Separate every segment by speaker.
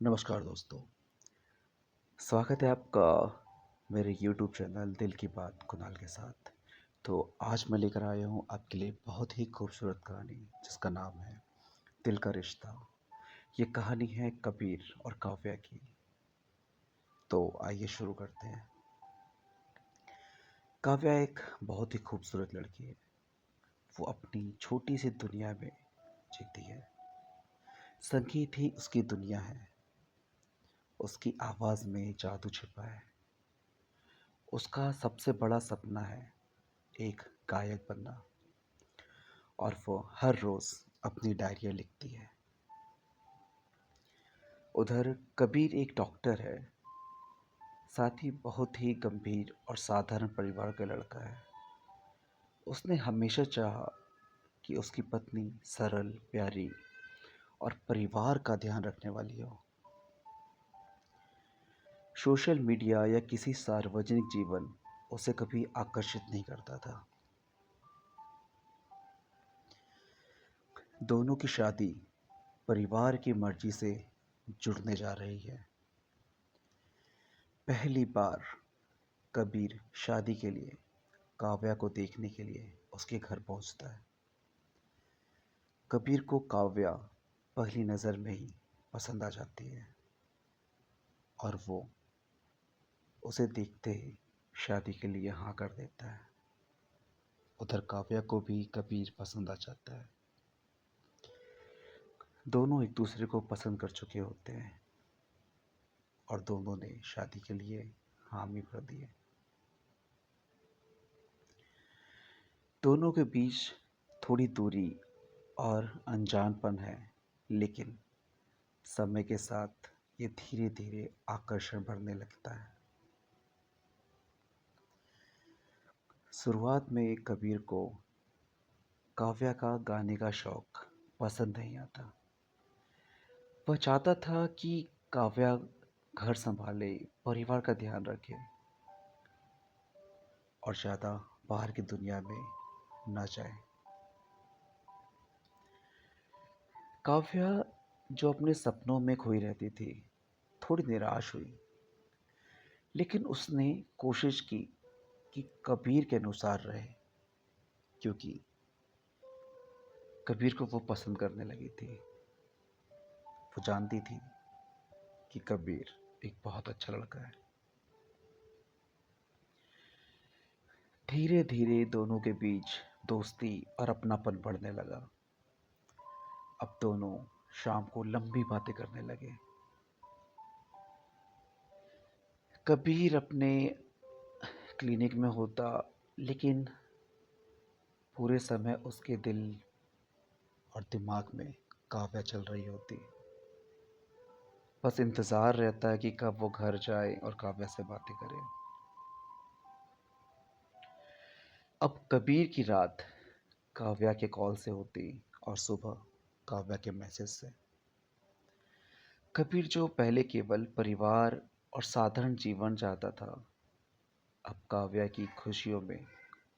Speaker 1: नमस्कार दोस्तों। स्वागत है आपका मेरे यूट्यूब चैनल दिल की बात कुणाल के साथ। तो आज मैं लेकर आया हूँ आपके लिए बहुत ही खूबसूरत कहानी जिसका नाम है दिल का रिश्ता। ये कहानी है कबीर और काव्या की। तो आइए शुरू करते हैं। काव्या एक बहुत ही खूबसूरत लड़की है। वो अपनी छोटी सी दुनिया में जीती है। संगीत ही उसकी दुनिया है। उसकी आवाज़ में जादू छिपा है। उसका सबसे बड़ा सपना है एक गायक बनना। और वो हर रोज़ अपनी डायरियाँ लिखती है। उधर कबीर एक डॉक्टर है, साथ ही बहुत ही गंभीर और साधारण परिवार का लड़का है। उसने हमेशा चाहा कि उसकी पत्नी सरल, प्यारी और परिवार का ध्यान रखने वाली हो। सोशल मीडिया या किसी सार्वजनिक जीवन उसे कभी आकर्षित नहीं करता था। दोनों की शादी परिवार की मर्जी से जुड़ने जा रही है। पहली बार कबीर शादी के लिए काव्या को देखने के लिए उसके घर पहुंचता है। कबीर को काव्या पहली नज़र में ही पसंद आ जाती है और वो उसे देखते ही शादी के लिए हाँ कर देता है। उधर काव्या को भी कबीर पसंद आ जाता है। दोनों एक दूसरे को पसंद कर चुके होते हैं और दोनों ने शादी के लिए हामी भर दी है। दोनों के बीच थोड़ी दूरी और अनजानपन है, लेकिन समय के साथ ये धीरे धीरे आकर्षण बढ़ने लगता है। शुरुआत में कबीर को काव्या का गाने का शौक पसंद नहीं आता। वह चाहता था कि काव्या घर संभाले, परिवार का ध्यान रखे और ज़्यादा बाहर की दुनिया में न जाए। काव्या जो अपने सपनों में खोई रहती थी, थोड़ी निराश हुई, लेकिन उसने कोशिश की कि कबीर के अनुसार रहे, क्योंकि कबीर को वो पसंद करने लगी थी। वो जानती थी कि कबीर एक बहुत अच्छा लड़का है। धीरे धीरे दोनों के बीच दोस्ती और अपनापन बढ़ने लगा। अब दोनों शाम को लंबी बातें करने लगे। कबीर अपने क्लिनिक में होता, लेकिन पूरे समय उसके दिल और दिमाग में काव्या चल रही होती। बस इंतज़ार रहता है कि कब वो घर जाए और काव्या से बातें करे। अब कबीर की रात काव्या के कॉल से होती और सुबह काव्या के मैसेज से। कबीर जो पहले केवल परिवार और साधारण जीवन चाहता था, अब काव्या की खुशियों में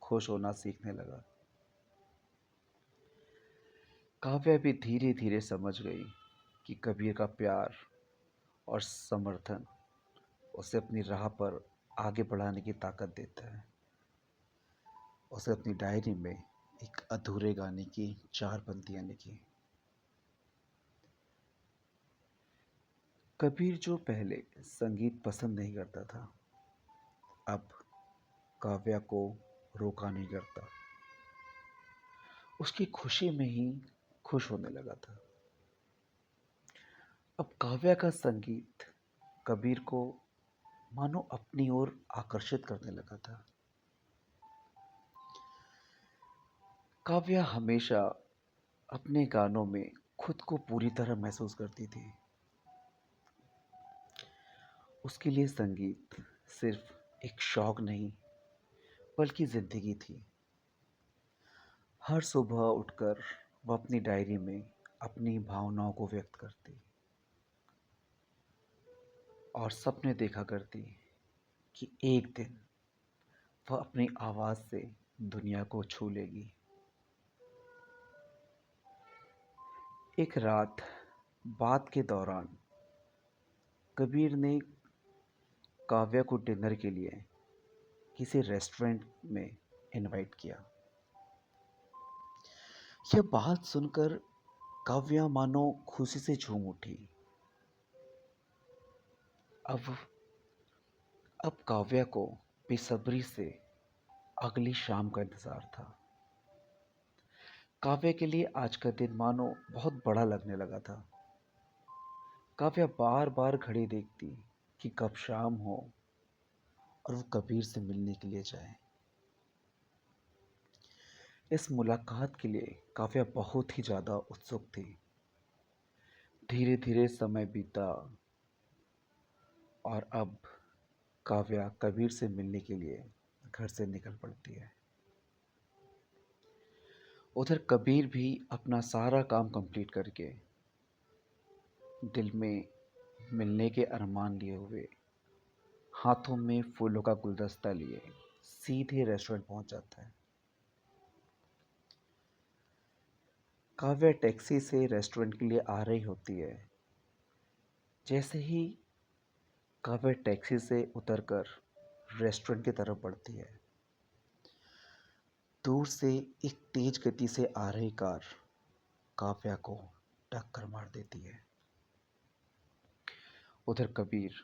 Speaker 1: खुश होना सीखने लगा। काव्या भी धीरे धीरे समझ गई कि कबीर का प्यार और समर्थन उसे अपनी राह पर आगे बढ़ाने की ताकत देता है। उसे अपनी डायरी में एक अधूरे गाने की 4 पंक्तियाँ लिखी। कबीर जो पहले संगीत पसंद नहीं करता था, अब काव्या को रोका नहीं करता। उसकी खुशी में ही खुश होने लगा था। अब काव्या का संगीत कबीर को मानो अपनी ओर आकर्षित करने लगा था। काव्या हमेशा अपने गानों में खुद को पूरी तरह महसूस करती थी। उसके लिए संगीत सिर्फ एक शौक नहीं, बल्कि जिंदगी थी। हर सुबह उठकर वह अपनी डायरी में अपनी भावनाओं को व्यक्त करती और सपने देखा करती कि एक दिन वह अपनी आवाज़ से दुनिया को छू लेगी। एक रात बात के दौरान कबीर ने काव्या को डिनर के लिए किसी रेस्टोरेंट में इनवाइट किया। यह बात सुनकर काव्या मानो खुशी से झूम उठी। अब अब काव्या को बेसब्री से अगली शाम का इंतजार था। काव्या के लिए आज का दिन मानो बहुत बड़ा लगने लगा था। काव्या बार बार घड़ी देखती कि कब शाम हो और वो कबीर से मिलने के लिए जाए। इस मुलाकात के लिए काव्या बहुत ही ज़्यादा उत्सुक थी। धीरे धीरे समय बीता और अब काव्या कबीर से मिलने के लिए घर से निकल पड़ती है। उधर कबीर भी अपना सारा काम कंप्लीट करके दिल में मिलने के अरमान लिए हुए, हाथों में फूलों का गुलदस्ता लिए सीधे रेस्टोरेंट पहुंच जाता है। काव्या टैक्सी से रेस्टोरेंट के लिए आ रही होती है। जैसे ही काव्या टैक्सी से उतरकर रेस्टोरेंट की तरफ बढ़ती है, दूर से एक तेज गति से आ रही कार काव्या को टक्कर मार देती है। उधर कबीर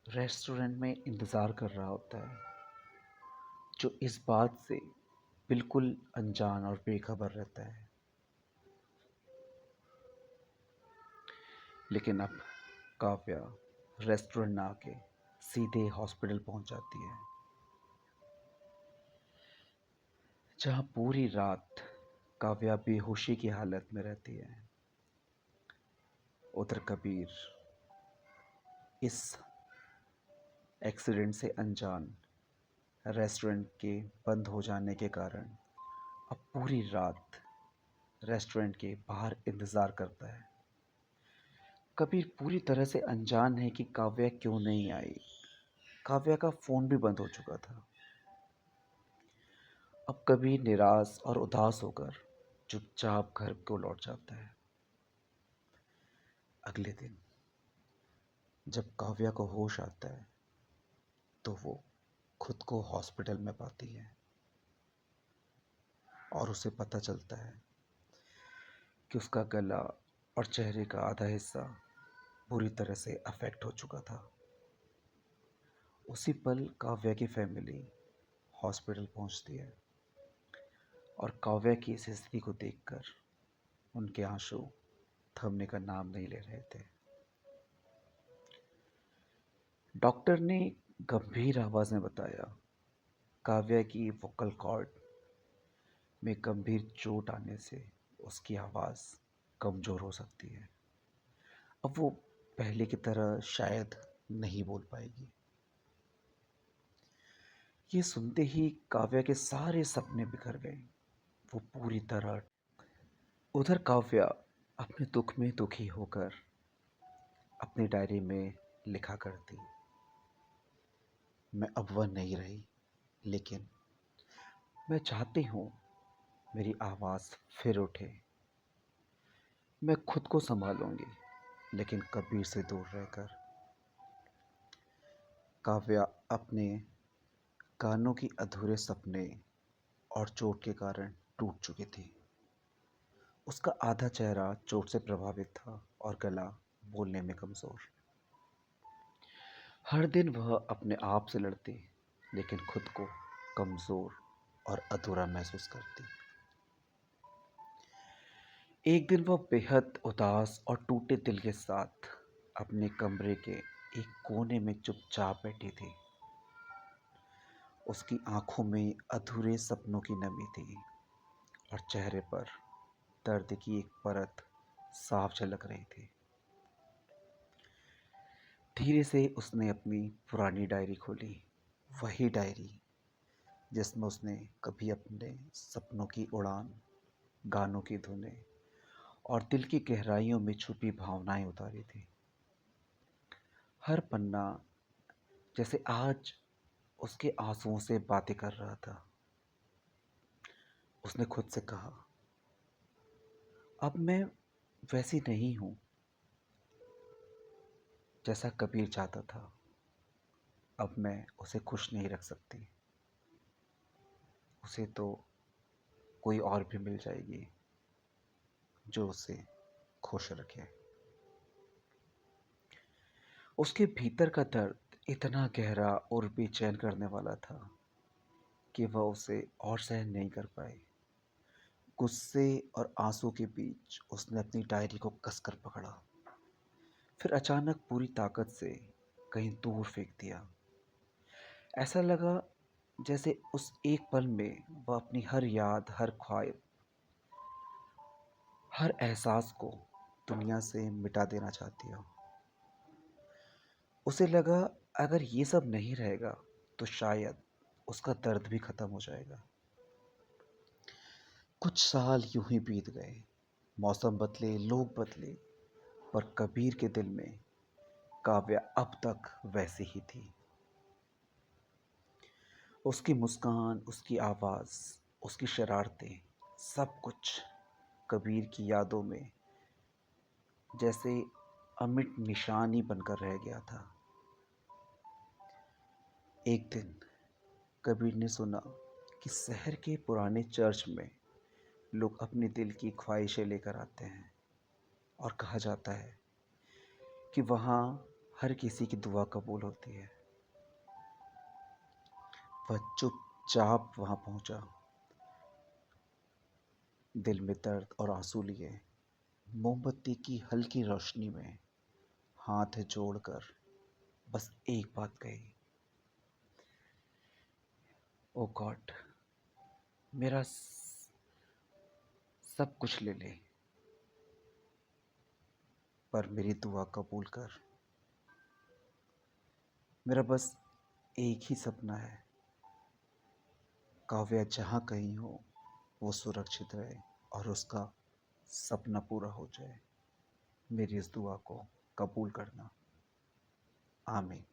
Speaker 1: रेस्टोरेंट में इंतज़ार कर रहा होता है, जो इस बात से बिल्कुल अनजान और बेखबर रहता है। लेकिन अब काव्या रेस्टोरेंट ना आके सीधे हॉस्पिटल पहुंच जाती है, जहां पूरी रात काव्या बेहोशी की हालत में रहती है। उधर कबीर इस एक्सीडेंट से अनजान रेस्टोरेंट के बंद हो जाने के कारण अब पूरी रात रेस्टोरेंट के बाहर इंतज़ार करता है। कबीर पूरी तरह से अनजान है कि काव्या क्यों नहीं आई। काव्या का फ़ोन भी बंद हो चुका था। अब कबीर निराश और उदास होकर चुपचाप घर को लौट जाता है। अगले दिन जब काव्या को होश आता है तो वो खुद को हॉस्पिटल में पाती है और उसे पता चलता है कि उसका गला और चेहरे का आधा हिस्सा बुरी तरह से अफेक्ट हो चुका था। उसी पल काव्या की फैमिली हॉस्पिटल पहुंचती है और काव्या की इस स्थिति को देखकर उनके आंसू थमने का नाम नहीं ले रहे थे। डॉक्टर ने गंभीर आवाज़ में बताया, काव्या की वोकल कॉर्ड में गंभीर चोट आने से उसकी आवाज़ कमज़ोर हो सकती है। अब वो पहले की तरह शायद नहीं बोल पाएगी। ये सुनते ही काव्या के सारे सपने बिखर गए। वो पूरी तरह उधर काव्या अपने दुख में दुखी होकर अपनी डायरी में लिखा करती, मैं अब वह नहीं रही, लेकिन मैं चाहती हूँ मेरी आवाज़ फिर उठे। मैं खुद को संभालूंगी, लेकिन कबीर से दूर रहकर। काव्या अपने गानों की अधूरे सपने और चोट के कारण टूट चुकी थी। उसका आधा चेहरा चोट से प्रभावित था और गला बोलने में कमज़ोर। हर दिन वह अपने आप से लड़ती, लेकिन खुद को कमज़ोर और अधूरा महसूस करती। एक दिन वह बेहद उदास और टूटे दिल के साथ अपने कमरे के एक कोने में चुपचाप बैठी थी। उसकी आंखों में अधूरे सपनों की नमी थी और चेहरे पर दर्द की एक परत साफ झलक रही थी। धीरे से उसने अपनी पुरानी डायरी खोली, वही डायरी जिसमें उसने कभी अपने सपनों की उड़ान, गानों की धुनें और दिल की गहराइयों में छुपी भावनाएं उतारी थी। हर पन्ना जैसे आज उसके आंसुओं से बातें कर रहा था। उसने खुद से कहा, अब मैं वैसी नहीं हूँ। जैसा कबीर चाहता था। अब मैं उसे खुश नहीं रख सकती। उसे तो कोई और भी मिल जाएगी जो उसे खुश रखे। उसके भीतर का दर्द इतना गहरा और बेचैन करने वाला था कि वह उसे और सहन नहीं कर पाई। गुस्से और आंसू के बीच उसने अपनी डायरी को कसकर पकड़ा, फिर अचानक पूरी ताकत से कहीं दूर फेंक दिया। ऐसा लगा जैसे उस एक पल में वह अपनी हर याद, हर ख्वाहिश, हर एहसास को दुनिया से मिटा देना चाहती हो। उसे लगा अगर ये सब नहीं रहेगा तो शायद उसका दर्द भी खत्म हो जाएगा। कुछ साल यूं ही बीत गए। मौसम बदले, लोग बदले, पर कबीर के दिल में काव्या अब तक वैसी ही थी। उसकी मुस्कान, उसकी आवाज़, उसकी शरारतें, सब कुछ कबीर की यादों में जैसे अमिट निशानी बनकर रह गया था। एक दिन कबीर ने सुना कि शहर के पुराने चर्च में लोग अपने दिल की ख्वाहिशें लेकर आते हैं और कहा जाता है कि वहाँ हर किसी की दुआ कबूल होती है। वह चुपचाप वहाँ पहुँचा, दिल में दर्द और आंसू लिए, मोमबत्ती की हल्की रोशनी में हाथ जोड़कर बस एक बात कही, ओ गॉड, मेरा सब कुछ ले ले, पर मेरी दुआ कबूल कर। मेरा बस एक ही सपना है, काव्या जहाँ कहीं हो वो सुरक्षित रहे और उसका सपना पूरा हो जाए। मेरी इस दुआ को कबूल करना, आमीन।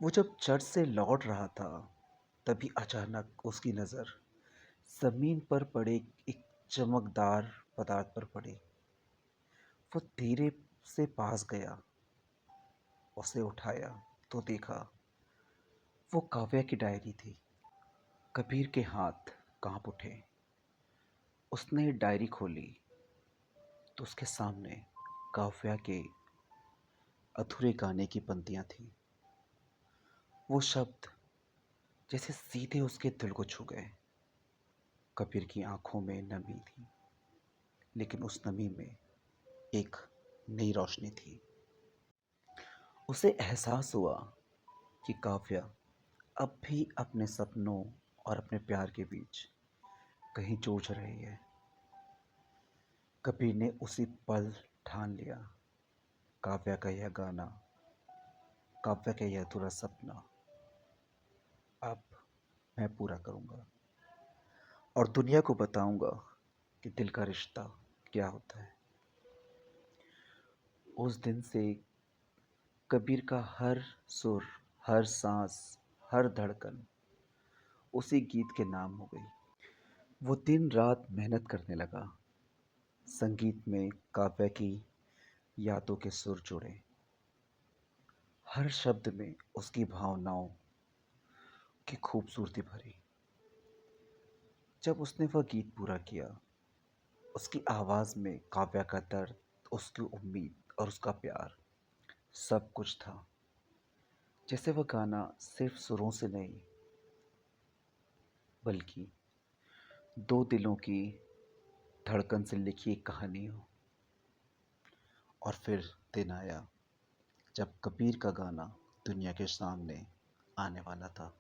Speaker 1: वो जब चर्च से लौट रहा था तभी अचानक उसकी नज़र ज़मीन पर पड़े एक चमकदार पदार्थ पर पड़ी। वो धीरे से पास गया, उसे उठाया तो देखा वो काव्या की डायरी थी। कबीर के हाथ कांप उठे। उसने डायरी खोली तो उसके सामने काव्या के अधूरे गाने की पंक्तियां थीं। वो शब्द जैसे सीधे उसके दिल को छू गए। कबीर की आंखों में नमी थी, लेकिन उस नमी में एक नई रोशनी थी। उसे एहसास हुआ कि काव्या अब भी अपने सपनों और अपने प्यार के बीच कहीं जूझ रही है। कबीर ने उसी पल ठान लिया, काव्या का यह गाना, काव्या का यह अधूरा सपना अब मैं पूरा करूंगा और दुनिया को बताऊंगा कि दिल का रिश्ता क्या होता है। उस दिन से कबीर का हर सुर, हर सांस, हर धड़कन उसी गीत के नाम हो गई। वो दिन रात मेहनत करने लगा। संगीत में काव्या की यादों के सुर जुड़े, हर शब्द में उसकी भावनाओं की खूबसूरती भरी। जब उसने वह गीत पूरा किया, उसकी आवाज़ में काव्या का दर्द, उसकी उम्मीद और उसका प्यार सब कुछ था। जैसे वह गाना सिर्फ सुरों से नहीं, बल्कि दो दिलों की धड़कन से लिखी एक कहानी हो। और फिर दिन आया जब कबीर का गाना दुनिया के सामने आने वाला था।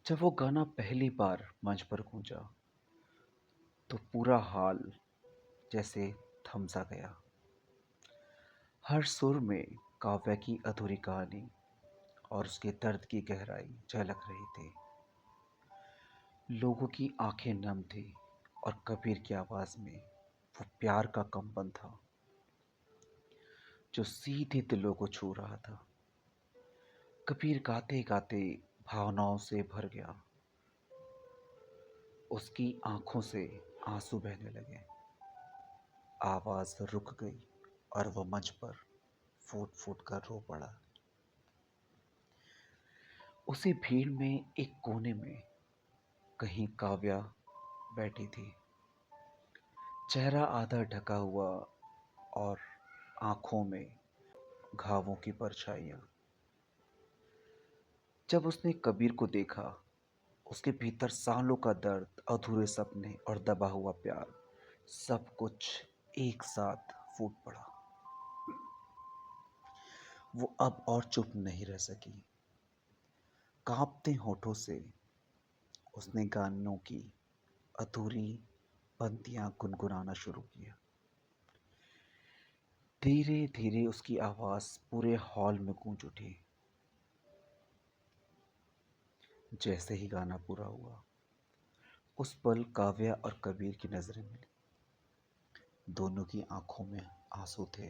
Speaker 1: जब वो गाना पहली बार मंच पर गूंजा तो पूरा हाल जैसे थम सा गया। हर सुर में काव्या की अधूरी कहानी और उसके दर्द की गहराई झलक रही थी। लोगों की आंखें नम थी और कबीर की आवाज में वो प्यार का कंपन था जो सीधे दिलों को छू रहा था। कबीर गाते गाते भावनाओं से भर गया। उसकी आंखों से आंसू बहने लगे। आवाज़ रुक गई और वह मंच पर फूट फूट कर रो पड़ा। उसी भीड़ में एक कोने में कहीं काव्या बैठी थी, चेहरा आधा ढका हुआ और आंखों में घावों की परछाइयां। जब उसने कबीर को देखा, उसके भीतर सालों का दर्द, अधूरे सपने और दबा हुआ प्यार, सब कुछ एक साथ फूट पड़ा। वो अब और चुप नहीं रह सकी। कांपते होठों से उसने गानों की अधूरी पंक्तियां गुनगुनाना शुरू किया। धीरे धीरे उसकी आवाज पूरे हॉल में गूंज उठी। जैसे ही गाना पूरा हुआ, उस पल काव्या और कबीर की नजरें मिली। दोनों की आंखों में आंसू थे,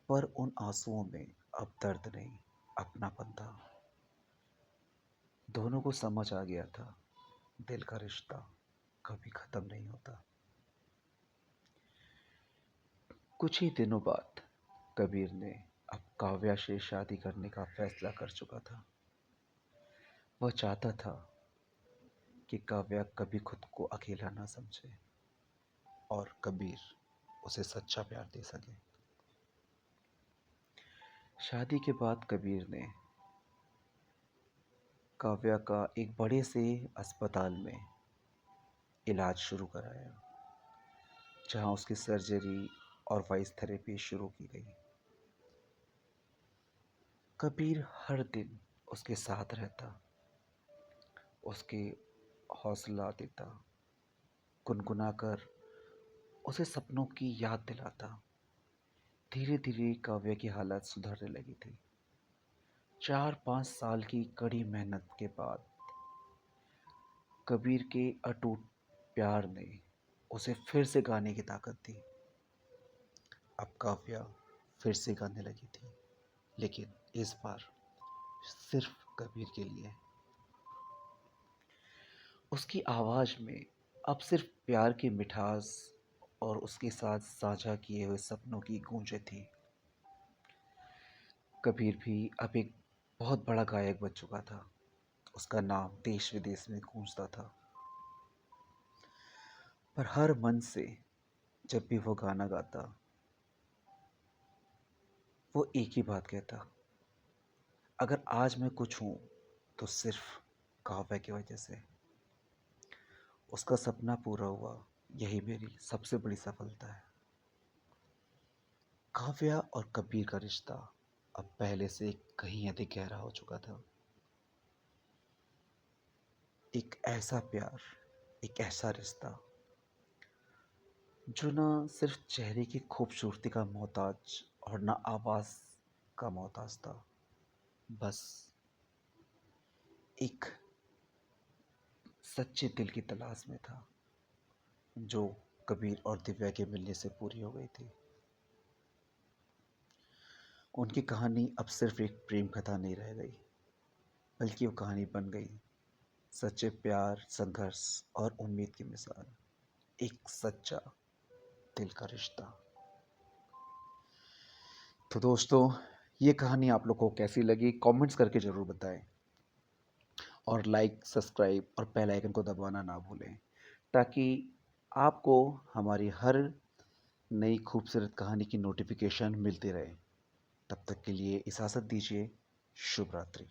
Speaker 1: पर उन आंसुओं में अब दर्द नहीं, अपनापन था। दोनों को समझ आ गया था, दिल का रिश्ता कभी खत्म नहीं होता। कुछ ही दिनों बाद कबीर ने अब काव्या से शादी करने का फैसला कर चुका था। वह चाहता था कि काव्या कभी खुद को अकेला ना समझे और कबीर उसे सच्चा प्यार दे सके। शादी के बाद कबीर ने काव्या का एक बड़े से अस्पताल में इलाज शुरू कराया, जहां उसकी सर्जरी और वॉइस थेरेपी शुरू की गई। कबीर हर दिन उसके साथ रहता, उसके हौसला देता, गुनगुना कर उसे सपनों की याद दिलाता। धीरे धीरे काव्या की हालत सुधरने लगी थी। 4-5 साल की कड़ी मेहनत के बाद कबीर के अटूट प्यार ने उसे फिर से गाने की ताकत दी। अब काव्या फिर से गाने लगी थी, लेकिन इस बार सिर्फ कबीर के लिए। उसकी आवाज में अब सिर्फ प्यार की मिठास और उसके साथ साझा किए हुए सपनों की गूंजें थी। कबीर भी अब एक बहुत बड़ा गायक बन चुका था। उसका नाम देश विदेश में गूंजता था। पर हर मन से जब भी वो गाना गाता, वो एक ही बात कहता, अगर आज मैं कुछ हूं तो सिर्फ काव्या की वजह से। उसका सपना पूरा हुआ, यही मेरी सबसे बड़ी सफलता है। काव्या और कबीर का रिश्ता अब पहले से कहीं अधिक गहरा हो चुका था। एक ऐसा प्यार, एक ऐसा रिश्ता जो ना सिर्फ चेहरे की खूबसूरती का मोहताज और ना आवाज का मोहताज था, बस एक सच्चे दिल की तलाश में था, जो कबीर और दिव्या के मिलने से पूरी हो गई थी। उनकी कहानी अब सिर्फ एक प्रेम कथा नहीं रह गई, बल्कि वो कहानी बन गई सच्चे प्यार, संघर्ष और उम्मीद की मिसाल। एक सच्चा दिल का रिश्ता। तो दोस्तों, ये कहानी आप लोग को कैसी लगी कमेंट्स करके ज़रूर बताएं, और लाइक, सब्सक्राइब और बेल आइकन को दबाना ना भूलें, ताकि आपको हमारी हर नई खूबसूरत कहानी की नोटिफिकेशन मिलती रहे। तब तक के लिए इजाज़त दीजिए। शुभ रात्रि।